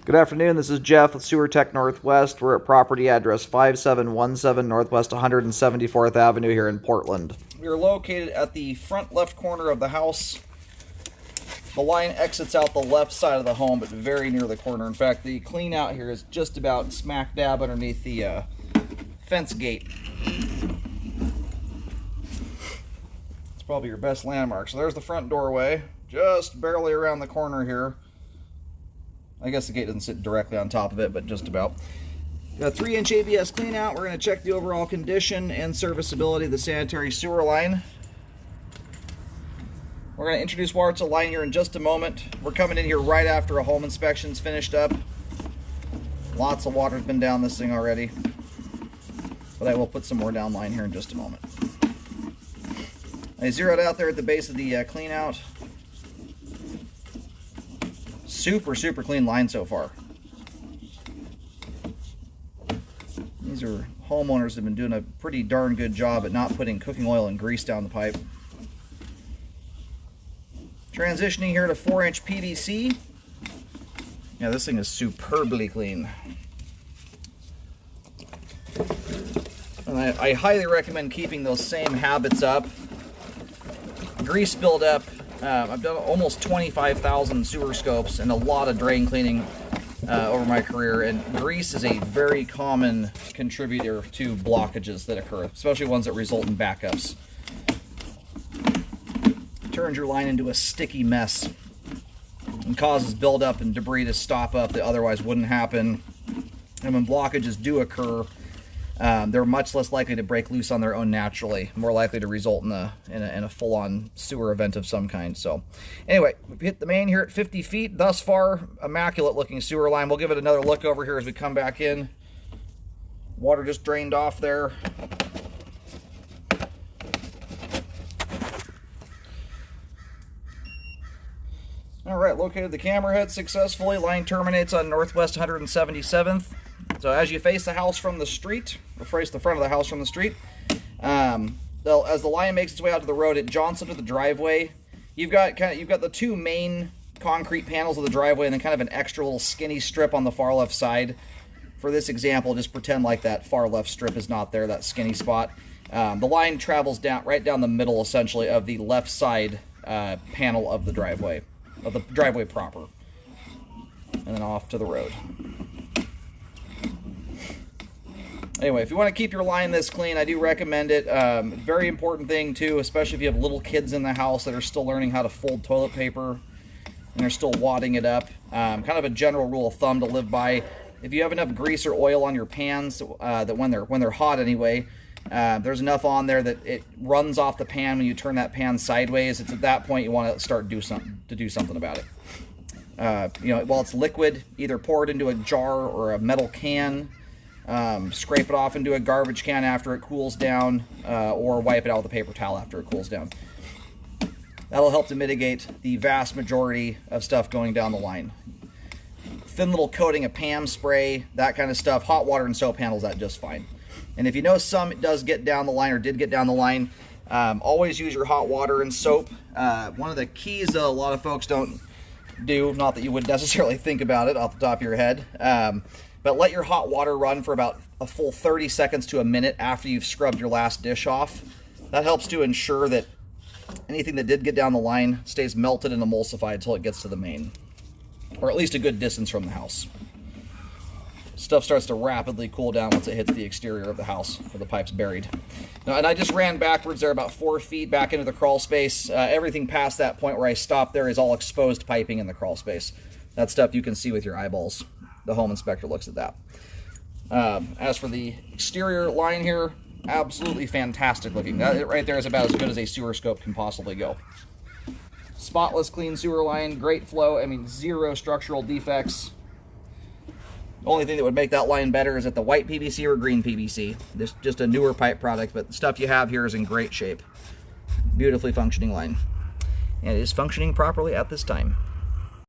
Good afternoon, this is Jeff with Sewer Tech Northwest. We're at property address 5717 Northwest 174th Avenue here in Portland. We are located at the front left corner of the house. The line exits out the left side of the home, but very near the corner. In fact, the clean out here is just about smack dab underneath the fence gate. It's probably your best landmark. So there's the front doorway, just barely around the corner here. I guess the gate doesn't sit directly on top of it, but just about. Got a 3-inch ABS clean out. We're going to check the overall condition and serviceability of the sanitary sewer line. We're going to introduce water to the line here in just a moment. We're coming in here right after a home inspection's finished up. Lots of water's been down this thing already, but I will put some more down line here in just a moment. I zeroed out there at the base of the clean out. Super clean line so far. These are homeowners that have been doing a pretty darn good job at not putting cooking oil and grease down the pipe. Transitioning here to 4-inch PVC. Yeah, this thing is superbly clean. And I highly recommend keeping those same habits up. Grease buildup. I've done almost 25,000 sewer scopes and a lot of drain cleaning over my career, and grease is a very common contributor to blockages that occur, especially ones that result in backups. It turns your line into a sticky mess and causes buildup and debris to stop up that otherwise wouldn't happen. And when blockages do occur, they're much less likely to break loose on their own naturally, more likely to result in a full-on sewer event of some kind. So anyway, we hit the main here at 50 feet. Thus far, immaculate looking sewer line. We'll give it another look over here as we come back in. Water just drained off there. All right, located the camera head successfully. Line terminates on Northwest 177th. So as you face the house from the street, or face the front of the house from the street, as the line makes its way out to the road, it jaunts into the driveway. You've got the two main concrete panels of the driveway, and then kind of an extra little skinny strip on the far left side. For this example, just pretend like that far left strip is not there, that skinny spot. The line travels right down the middle, essentially, of the left side panel of the driveway proper, and then off to the road. Anyway, if you want to keep your line this clean, I do recommend it. Very important thing, too, especially if you have little kids in the house that are still learning how to fold toilet paper and they're still wadding it up. Kind of a general rule of thumb to live by. If you have enough grease or oil on your pans, that when they're hot anyway, there's enough on there that it runs off the pan when you turn that pan sideways. It's at that point you want to start do something about it. While it's liquid, either pour it into a jar or a metal can. Scrape it off into a garbage can after it cools down, or wipe it out with a paper towel after it cools down. That'll help to mitigate the vast majority of stuff going down the line. Thin little coating of PAM spray, that kind of stuff. Hot water and soap handles that just fine. And if you know some does get down the line or did get down the line, always use your hot water and soap. One of the keys that a lot of folks don't do, not that you would necessarily think about it off the top of your head, but let your hot water run for about a full 30 seconds to a minute after you've scrubbed your last dish off. That helps to ensure that anything that did get down the line stays melted and emulsified until it gets to the main, or at least a good distance from the house. Stuff starts to rapidly cool down once it hits the exterior of the house where the pipe's buried. Now, and I just ran backwards there about 4 feet back into the crawl space. Everything past that point where I stopped there is all exposed piping in the crawl space. That stuff you can see with your eyeballs. The home inspector looks at that. As for the exterior line here, absolutely fantastic looking. That right there is about as good as a sewer scope can possibly go. Spotless, clean sewer line, great flow. I mean, zero structural defects. The only thing that would make that line better is that the white PVC or green PVC. This just a newer pipe product, but the stuff you have here is in great shape. Beautifully functioning line. And it is functioning properly at this time.